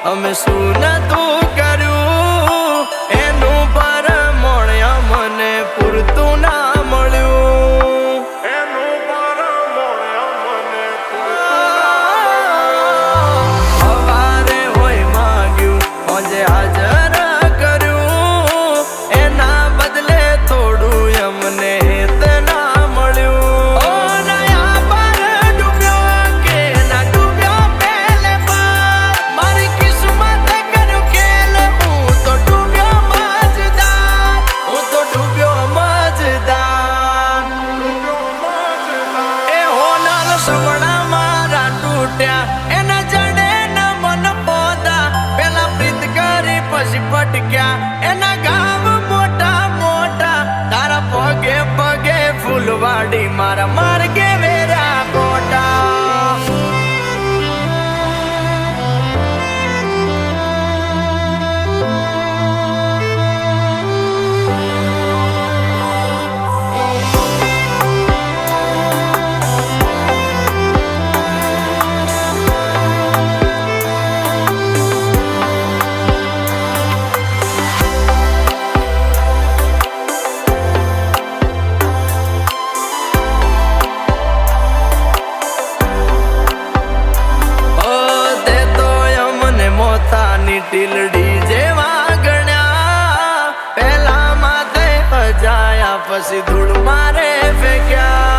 અમે શું નતું કર્યું એનું પરમણ અમને પૂરતું ના મળ્યું. એનું પરમણ અમને સવારે હોય માંગ્યું આજે હાજર કર્યું એના બદલે થોડું અમને ના મળ્યું. ઓ નયા પર ડૂબ્યો કે ના ડૂબ્યો પહેલે પર મારી કિસ્મત કર્યું ખેલ હું તો ડૂબ્યો મજદાર. હું તો ડૂબ્યો મજદાર. એ હોનલ સવડા મારા તૂટ્યા એના જડે ના મન પોદા પેલા પ્રીત કરી પછી ભટક્યા એના ગામ મોટા મોટા તારા પગે પગે ફૂલવાડી મારા માર્ગે વેરા કોટા. મોતાની ટીલડી જેવા ગણ્યા પેલા માથે અજાયા પછી ધૂળ મારે ફેંક્યા.